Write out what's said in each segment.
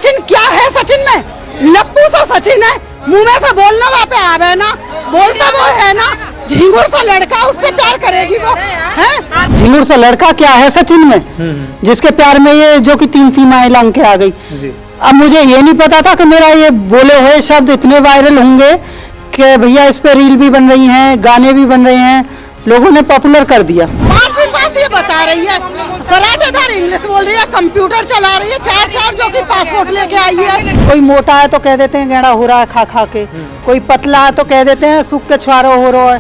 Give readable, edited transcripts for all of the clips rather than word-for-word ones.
सचिन क्या है सचिन में? लप्पू सा सचिन है, मुंह में से बोलना वहाँ पे आवे ना, बोलता वो है ना, झिंगुर सा लड़का उससे प्यार करेगी वो है। झिंगुर सा लड़का क्या है सचिन में, जिसके प्यार में ये जो कि 3 सीमाएं लंघ के आ गई। अब मुझे ये नहीं पता था कि मेरा ये बोले हुए शब्द इतने वायरल होंगे कि भैया इस पे रील भी बन रही हैं, गाने भी बन रहे हैं, लोगों ने पॉपुलर कर दिया। 5 पास ये बता रही है, कराटेदार इंग्लिश बोल रही है, कंप्यूटर चला रही है, 4 जो कि पासपोर्ट लेके आई है। कोई मोटा है तो कह देते हैं गेड़ा हो रहा है खा खा के, कोई पतला है तो कह देते हैं सूख के छुआरो हो रहा है,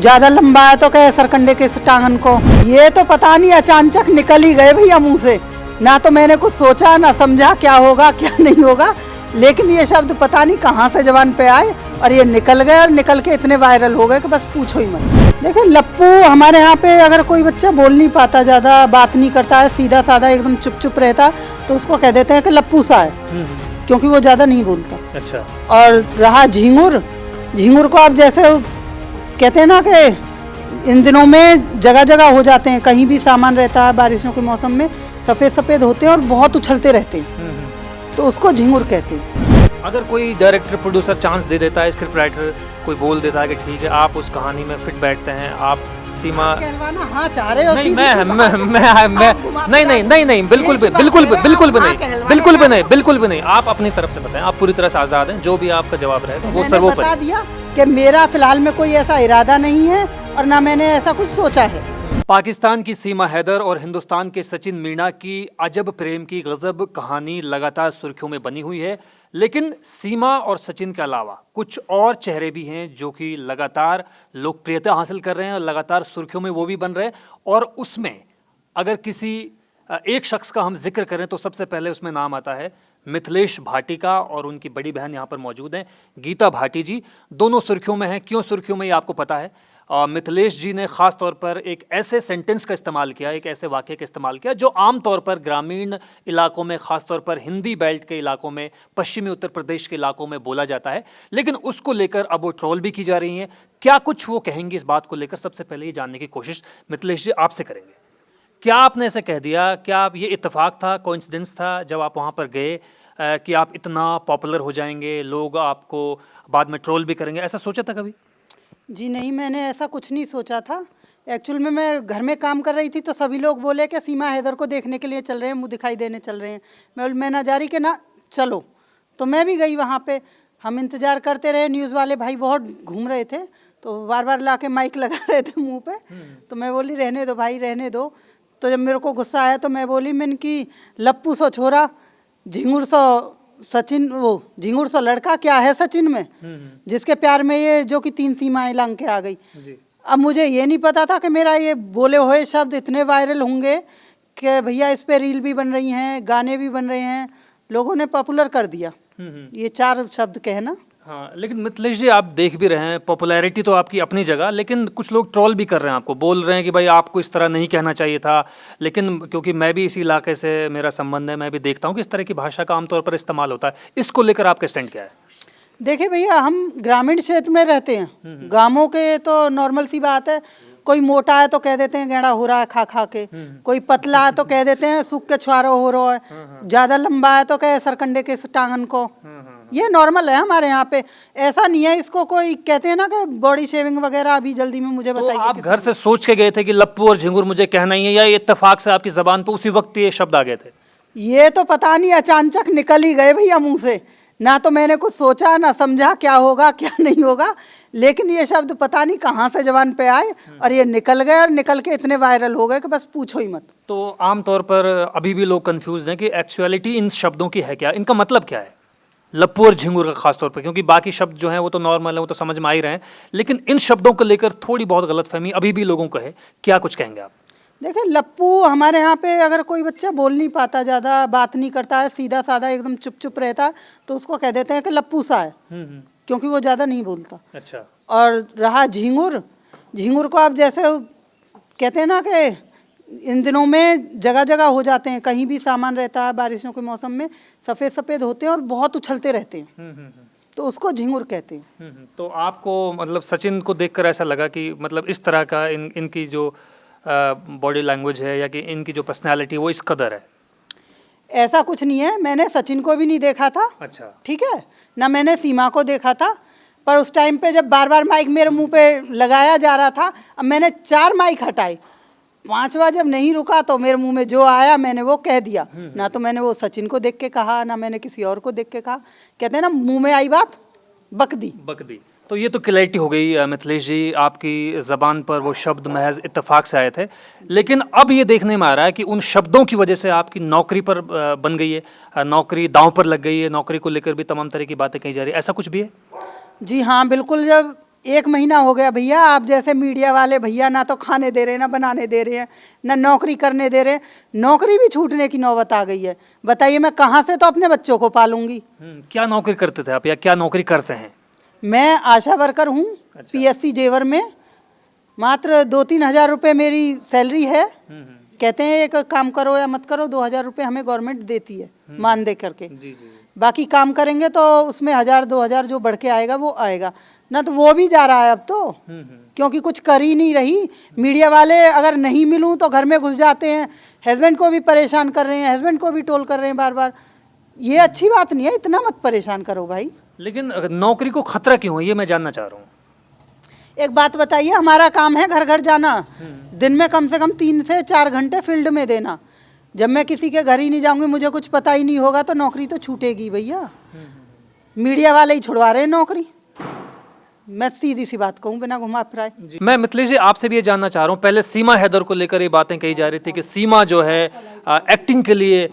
ज्यादा लंबा है तो कहे सरकंडे के टांगन को। ये तो पता नहीं अचानक निकल ही गए भैया मुंह से, ना तो मैंने कुछ सोचा ना समझा क्या होगा क्या नहीं होगा, लेकिन ये शब्द पता नहीं कहाँ से जबान पे आए और ये निकल गए और निकल के इतने वायरल हो गए कि बस पूछो ही मत। देखिए लप्पू हमारे यहाँ पे अगर कोई बच्चा बोल नहीं पाता, ज़्यादा बात नहीं करता है, सीधा साधा एकदम चुप चुप रहता, तो उसको कह देते हैं कि लप्पू सा है, क्योंकि वो ज़्यादा नहीं बोलता। अच्छा। और रहा झिंगुर, झिंगुर को आप जैसे कहते हैं ना कि इन दिनों में जगह जगह हो जाते हैं, कहीं भी सामान रहता है, बारिशों के मौसम में सफ़ेद सफ़ेद होते हैं और बहुत उछलते रहते हैं, तो उसको झिंगुर कहते हैं। अगर कोई डायरेक्टर प्रोड्यूसर चांस दे देता है, स्क्रिप्ट राइटर कोई बोल देता है कि ठीक है आप उस कहानी में फिट बैठते हैं, आप सीमा कहलवाना हाँ चाह रहे हो? नहीं मैं बिल्कुल भी नहीं, आप अपनी तरफ से बताएं, आप पूरी तरह से आज़ाद हैं, जो भी आपका जवाब रहेगा वो सर्वोपरि। बता दिया कि मेरा फिलहाल में कोई ऐसा इरादा नहीं है और ना मैंने ऐसा कुछ सोचा है। पाकिस्तान की सीमा हैदर और हिंदुस्तान के सचिन मीणा की अजब प्रेम की गजब कहानी लगातार सुर्खियों में बनी हुई है, लेकिन सीमा और सचिन के अलावा कुछ और चेहरे भी हैं जो कि लगातार लोकप्रियता हासिल कर रहे हैं और लगातार सुर्खियों में वो भी बन रहे हैं। और उसमें अगर किसी एक शख्स का हम जिक्र करें तो सबसे पहले उसमें नाम आता है मिथिलेश भाटी का, और उनकी बड़ी बहन यहाँ पर मौजूद हैं गीता भाटी जी। दोनों सुर्खियों में हैं। क्यों सुर्खियों में ये आपको पता है। मिथिलेश जी ने ख़ास तौर पर एक ऐसे सेंटेंस का इस्तेमाल किया, एक ऐसे वाक्य का इस्तेमाल किया जो आम तौर पर ग्रामीण इलाकों में, ख़ास तौर पर हिंदी बेल्ट के इलाकों में, पश्चिमी उत्तर प्रदेश के इलाकों में बोला जाता है, लेकिन उसको लेकर अब वो ट्रोल भी की जा रही हैं। क्या कुछ वो कहेंगे इस बात को लेकर, सबसे पहले ये जानने की कोशिश मिथिलेश जी आपसे करेंगे। क्या आपने ऐसे कह दिया, क्या आप ये इत्तेफाक था, कोइंसिडेंस था जब आप वहाँ पर गए कि आप इतना पॉपुलर हो जाएंगे, लोग आपको बाद में ट्रोल भी करेंगे, ऐसा सोचा था कभी? जी नहीं, मैंने ऐसा कुछ नहीं सोचा था। एक्चुअल में मैं घर में काम कर रही थी तो सभी लोग बोले कि सीमा हैदर को देखने के लिए चल रहे हैं, मुँह दिखाई देने चल रहे हैं। मैं ना जा रही कि ना चलो, तो मैं भी गई वहाँ पे। हम इंतज़ार करते रहे, न्यूज़ वाले भाई बहुत घूम रहे थे तो बार बार ला के माइक लगा रहे थे मुँह पे, तो मैं बोली रहने दो भाई रहने दो। तो जब मेरे को गुस्सा आया तो मैं बोली, मैंने कि लप्पू सो छोरा, झिंगुर सो सचिन, वो झिंगुर सा लड़का क्या है सचिन में, जिसके प्यार में ये जो कि 3 सीमाएं लंघ के आ गई। अब मुझे ये नहीं पता था कि मेरा ये बोले हुए शब्द इतने वायरल होंगे कि भैया इस पे रील भी बन रही हैं, गाने भी बन रहे हैं, लोगों ने पॉपुलर कर दिया। ये 4 शब्द कहना। हाँ, लेकिन मिथिलेश जी आप देख भी रहे हैं, पॉपुलैरिटी तो आपकी अपनी जगह, लेकिन कुछ लोग ट्रोल भी कर रहे हैं आपको, बोल रहे हैं कि भाई आपको इस तरह नहीं कहना चाहिए था। लेकिन क्योंकि मैं भी इसी इलाके से मेरा संबंध है, मैं भी देखता हूँ कि इस तरह की भाषा का आमतौर पर इस्तेमाल होता है। इसको लेकर आपका स्टैंड क्या है? देखिए भैया, हम ग्रामीण क्षेत्र में रहते हैं, गाँवों के तो नॉर्मल सी बात है, कोई मोटा है तो कह देते हैं गेड़ा हो रहा है खा खा के, कोई पतला है तो कह देते हैं सूख के छुआरो हो रहा है, ज्यादा लंबा है तो कहे सरकंडे के टांगन को। ये नॉर्मल है हमारे यहाँ पे, ऐसा नहीं है। इसको कोई कहते हैं ना कि बॉडी शेविंग वगैरह, अभी जल्दी में मुझे बताइए। तो आप घर से सोच के गए थे कि लप्पू और झिंगुर मुझे कहना ही है, या इत्तेफाक से आपकी जबान पे उसी वक्त ये शब्द आ गए थे? ये तो पता नहीं अचानक निकल ही गए भैया मुंह से, ना तो मैंने कुछ सोचा ना समझा क्या होगा क्या नहीं होगा, लेकिन ये शब्द पता नहीं कहाँ से जबान पे आए और ये निकल गए और निकल के इतने वायरल हो गए कि बस पूछो ही मत। तो आमतौर पर अभी भी लोग कंफ्यूज हैं कि एक्चुअलिटी इन शब्दों की है क्या, इनका मतलब क्या है, लप्पू और झिंगुर का खासतौर पर, क्योंकि बाकी शब्द जो हैं वो तो नॉर्मल है, वो तो समझ में आ ही रहे हैं, लेकिन इन शब्दों को लेकर थोड़ी बहुत गलतफहमी अभी भी लोगों को है। क्या कुछ कहेंगे आप? देखिए लप्पू हमारे यहाँ पे अगर कोई बच्चा बोल नहीं पाता, ज़्यादा बात नहीं करता है, सीधा साधा एकदम चुप चुप रहता है, तो उसको कह देते हैं कि लप्पू सा है, क्योंकि वो ज़्यादा नहीं बोलता। अच्छा। और रहा झिंगुर, झिंगुर को आप जैसे कहते हैं ना कि इन दिनों में जगह जगह हो जाते हैं, कहीं भी सामान रहता है, बारिशों के मौसम में सफ़ेद सफ़ेद होते हैं और बहुत उछलते रहते हैं, तो उसको झिंगुर कहते हैं। तो आपको मतलब सचिन को देखकर ऐसा लगा कि मतलब इस तरह का इनकी जो बॉडी लैंग्वेज है या कि इनकी जो पर्सनैलिटी वो इस कदर है? ऐसा कुछ नहीं है, मैंने सचिन को भी नहीं देखा था। अच्छा। ठीक है ना, मैंने सीमा को देखा था, पर उस टाइम पे जब बार बार माइक मेरे मुंह पे लगाया जा रहा था, अब मैंने 4 माइक हटाए, 5वां जब नहीं रुका तो मेरे मुंह में जो आया मैंने वो कह दिया। ना तो मैंने वो सचिन को देख के कहा, ना मैंने किसी और को देख के कहा। कहते हैं ना, मुंह में आई बात बक दी। तो ये तो क्लैरिटी हो गई मिथिलेश जी, आपकी ज़बान पर वो शब्द महज इत्तेफाक से आए थे, लेकिन अब ये देखने में आ रहा है कि उन शब्दों की वजह से आपकी नौकरी पर बन गई है, नौकरी दांव पर लग गई है, नौकरी को लेकर भी तमाम तरह की बातें कही जा रही है, ऐसा कुछ भी है? जी हाँ, बिल्कुल। जब 1 महीना हो गया भैया, आप जैसे मीडिया वाले भैया ना तो खाने दे रहे हैं, ना बनाने दे रहे हैं, ना नौकरी करने दे रहे हैं, नौकरी भी छूटने की नौबत आ गई है। बताइए मैं कहाँ से तो अपने बच्चों को पालूंगी। क्या नौकरी करते थे आप, या क्या नौकरी करते हैं? मैं आशा वर्कर हूँ। अच्छा। पीएससी जेवर में मात्र 2-3 हज़ार रुपये मेरी सैलरी है। कहते हैं एक काम करो या मत करो, 2,000 रुपये हमें गवर्नमेंट देती है मान दे करके। बाकी काम करेंगे तो उसमें 1,000-2,000 जो बढ़ के आएगा वो आएगा ना, तो वो भी जा रहा है अब तो, क्योंकि कुछ कर ही नहीं रही। मीडिया वाले अगर नहीं मिलूं तो घर में घुस जाते हैं, हस्बैंड को भी परेशान कर रहे हैं, हस्बैंड को भी टोल कर रहे हैं बार बार। ये अच्छी बात नहीं है, इतना मत परेशान करो भाई। लेकिन नौकरी को खतरा क्यों है, ये मैं जानना चाह रहा हूँ। एक बात बताइए, हमारा काम है घर घर जाना, दिन में कम से कम 3 से 4 घंटे फील्ड में देना। जब मैं किसी के घर ही नहीं जाऊंगी, मुझे कुछ पता ही नहीं होगा, तो नौकरी तो छूटेगी भैया। मीडिया वाले ही छुड़वा रहे हैं नौकरी, मैं सीधी सी बात कहूँ बिना घुमा फिराए। मैं मिथिलेश जी आपसे भी ये जानना चाह रहा हूँ, पहले सीमा हैदर को लेकर ये बातें कही जा रही थी कि सीमा जो है एक्टिंग के लिए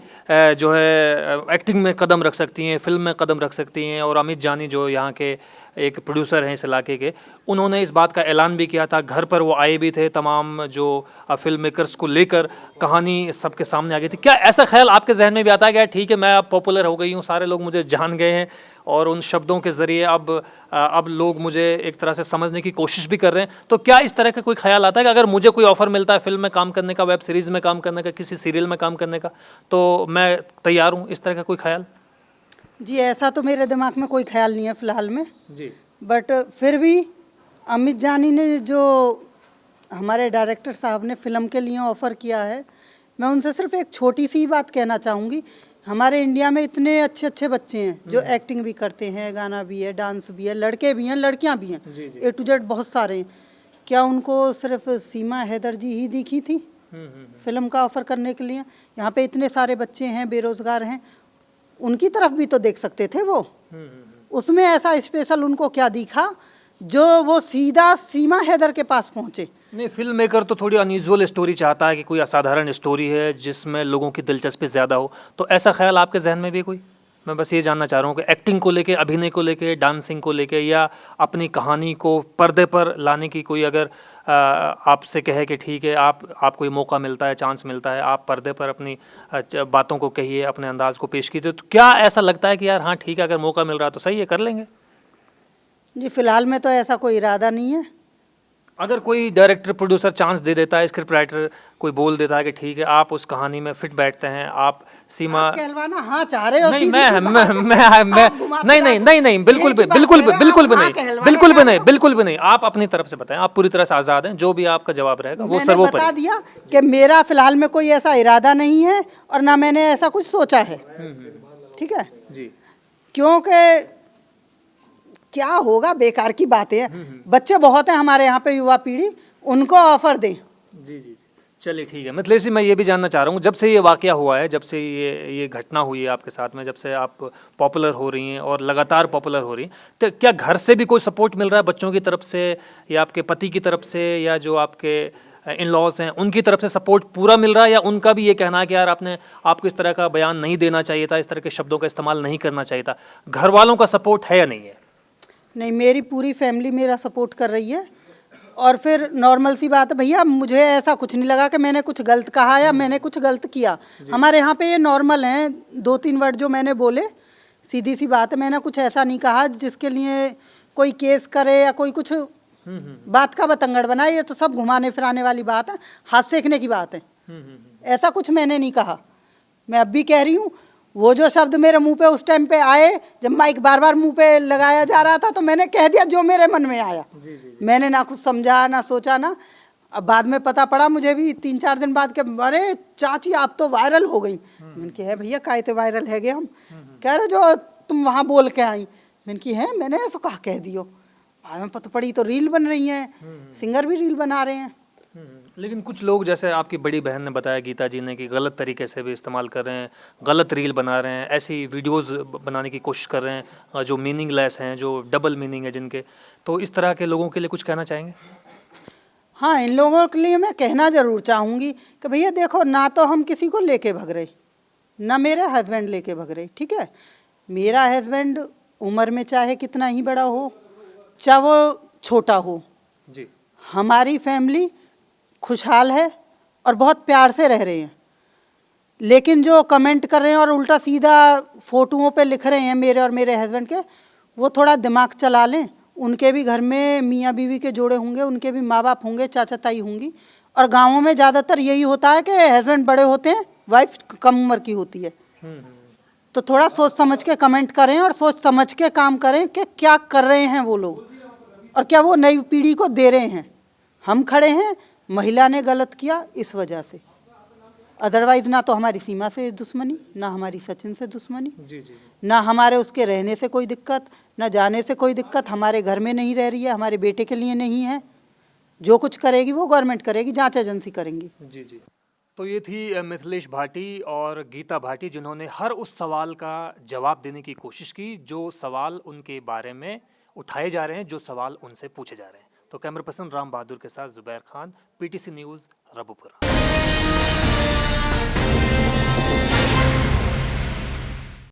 जो है एक्टिंग में कदम रख सकती हैं, फिल्म में कदम रख सकती हैं, और अमित जानी जो यहाँ के एक प्रोड्यूसर हैं इस इलाके के, उन्होंने इस बात का ऐलान भी किया था, घर पर वो आए भी थे, तमाम जो फिल्म मेकर्स को लेकर कहानी सबके सामने आ गई थी। क्या ऐसा ख्याल आपके जहन में भी आता है कि ठीक है मैं अब पॉपुलर हो गई हूँ, सारे लोग मुझे जान गए हैं, और उन शब्दों के ज़रिए अब लोग मुझे एक तरह से समझने की कोशिश भी कर रहे हैं, तो क्या इस तरह का कोई ख्याल आता है कि अगर मुझे कोई ऑफ़र मिलता है फिल्म में काम करने का, वेब सीरीज़ में काम करने का, किसी सीरियल में काम करने का, तो मैं तैयार हूँ, इस तरह का कोई ख्याल? जी ऐसा तो मेरे दिमाग में कोई ख्याल नहीं है फ़िलहाल में जी। बट फिर भी अमित जानी ने जो हमारे डायरेक्टर साहब ने फ़िल्म के लिए ऑफ़र किया है, मैं उनसे सिर्फ एक छोटी सी बात कहना चाहूँगी। हमारे इंडिया में इतने अच्छे अच्छे बच्चे हैं जो एक्टिंग भी करते हैं, गाना भी है, डांस भी है, लड़के भी हैं, लड़कियां भी हैं, A to Z बहुत सारे हैं। क्या उनको सिर्फ सीमा हैदर जी ही दिखी थी फिल्म का ऑफ़र करने के लिए? यहाँ पे इतने सारे बच्चे हैं, बेरोज़गार हैं, उनकी तरफ भी तो देख सकते थे वो। उसमें ऐसा स्पेशल उनको क्या दिखा जो वो सीधा सीमा हैदर के पास पहुँचे? नहीं, फिल्म मेकर तो थोड़ी अनयूजुअल स्टोरी चाहता है कि कोई असाधारण स्टोरी है जिसमें लोगों की दिलचस्पी ज़्यादा हो, तो ऐसा ख्याल आपके जहन में भी कोई? मैं बस ये जानना चाह रहा हूँ कि एक्टिंग को लेके, अभिनय को लेके, डांसिंग को लेके, या अपनी कहानी को पर्दे पर लाने की कोई अगर आपसे कहे कि ठीक है आपको ये मौका मिलता है, चांस मिलता है, आप पर्दे पर अपनी बातों को कहिए, अपने अंदाज को पेश कीजिए, तो क्या ऐसा लगता है कि यार हाँ ठीक है, अगर मौका मिल रहा है तो सही है, कर लेंगे? जी फ़िलहाल में तो ऐसा कोई इरादा नहीं है। अगर कोई डायरेक्टर प्रोड्यूसर चांस दे देता है, स्क्रिप्ट राइटर कोई बोल देता है कि ठीक है आप उस कहानी में फिट बैठते हैं, आप सीमा आप कहलवाना हाँ चाह रहे हो? नहीं, सीधी मैं सी मैं बात है। मैं आप मैं घुमा नहीं नहीं फिरा नहीं नहीं बिल्कुल एक भी ही बात बिल्कुल कह भी रहे हो, बिल्कुल भी आप नहीं, कहलवाना बिल्कुल भी चाह नहीं, बिल्कुल भी नहीं, आप अपनी तरफ से बताएं, आप पूरी तरह से आज़ाद हैं, जो भी आपका जवाब रहेगा वो मैंने सर्वोपरि। बता दिया कि मेरा फ़िलहाल में कोई ऐसा इरादा नहीं है और ना मैंने ऐसा कुछ सोचा है। ठीक है जी क्योंकि क्या होगा, बेकार की बातें हैं। बच्चे बहुत हैं हमारे यहाँ पे, युवा पीढ़ी, उनको ऑफर दें। जी जी, चलिए ठीक है। मिथिलेश जी मैं ये भी जानना चाह रहा हूँ, जब से ये वाकया हुआ है, जब से ये घटना हुई है आपके साथ में, जब से आप पॉपुलर हो रही हैं और लगातार पॉपुलर हो रही हैं, तो क्या घर से भी कोई सपोर्ट मिल रहा है, बच्चों की तरफ से या आपके पति की तरफ से या जो आपके इन लॉज हैं उनकी तरफ से सपोर्ट पूरा मिल रहा है, या उनका भी ये कहना है कि यार आपको इस तरह का बयान नहीं देना चाहिए था, इस तरह के शब्दों का इस्तेमाल नहीं करना चाहिए था? घर वालों का सपोर्ट है या नहीं है? नहीं, मेरी पूरी फैमिली मेरा सपोर्ट कर रही है। और फिर नॉर्मल सी बात है भैया, मुझे ऐसा कुछ नहीं लगा कि मैंने कुछ गलत कहा या मैंने कुछ गलत किया। हमारे यहाँ पे ये नॉर्मल हैं, 2-3 वर्ड जो मैंने बोले, सीधी सी बात है, मैंने कुछ ऐसा नहीं कहा जिसके लिए कोई केस करे या कोई कुछ बात का बतंगड़ बनाए। ये तो सब घुमाने फिराने वाली बात है, हाथ सेकने की बात है। ऐसा कुछ मैंने नहीं कहा। मैं अब भी कह रही हूँ, वो जो शब्द मेरे मुंह पे उस टाइम पे आए, जब माइक बार बार मुंह पे लगाया जा रहा था, तो मैंने कह दिया जो मेरे मन में आया। मैंने ना कुछ समझा, ना सोचा, ना अब बाद में पता पड़ा मुझे भी 3-4 दिन बाद के, अरे चाची आप तो वायरल हो गई। मैंने कहा है भैया काहे ते वायरल है गए हम। कह रहे जो तुम वहाँ बोल के आई। मैंने की है मैंने ऐसा कहा कह दियो। बाद में पता पड़ी तो रील बन रही हैं, सिंगर भी रील बना रहे हैं। लेकिन कुछ लोग जैसे आपकी बड़ी बहन ने बताया गीता जी ने कि गलत तरीके से भी इस्तेमाल कर रहे हैं, गलत रील बना रहे हैं, ऐसी वीडियोस बनाने की कोशिश कर रहे हैं जो मीनिंगलेस हैं, जो डबल मीनिंग है जिनके, तो इस तरह के लोगों के लिए कुछ कहना चाहेंगे? हाँ, इन लोगों के लिए मैं कहना ज़रूर चाहूँगी कि भैया देखो, ना तो हम किसी को लेके भग रहे, ना मेरे हस्बैंड लेके भग रहे, ठीक है। मेरा हस्बैंड उम्र में चाहे कितना ही बड़ा हो, चाहे वो छोटा हो, जी, हमारी फैमिली खुशहाल है और बहुत प्यार से रह रहे हैं। लेकिन जो कमेंट कर रहे हैं और उल्टा सीधा फ़ोटोओं पे लिख रहे हैं मेरे और मेरे हस्बैंड के, वो थोड़ा दिमाग चला लें। उनके भी घर में मियाँ बीवी के जोड़े होंगे, उनके भी माँ बाप होंगे, चाचा ताई होंगी। और गाँवों में ज़्यादातर यही होता है कि हस्बैंड बड़े होते हैं, वाइफ कम उम्र की होती है। तो थोड़ा सोच समझ के कमेंट करें और सोच समझ के काम करें कि क्या कर रहे हैं वो लोग और क्या वो नई पीढ़ी को दे रहे हैं। हम खड़े हैं, महिला ने गलत किया इस वजह से, अदरवाइज ना तो हमारी सीमा से दुश्मनी, ना हमारी सचिन से दुश्मनी, जी, जी, ना हमारे उसके रहने से कोई दिक्कत, ना जाने से कोई दिक्कत। हमारे घर में नहीं रह रही है, हमारे बेटे के लिए नहीं है। जो कुछ करेगी वो गवर्नमेंट करेगी, जांच एजेंसी करेंगी। जी, जी। तो ये थी मिथिलेश भाटी और गीता भाटी, जिन्होंने हर उस सवाल का जवाब देने की कोशिश की जो सवाल उनके बारे में उठाए जा रहे हैं, जो सवाल उनसे पूछे जा रहे हैं। तो कैमरा पर्सन राम बहादुर के साथ जुबैर खान, पीटीसी न्यूज़, रबुपुरा।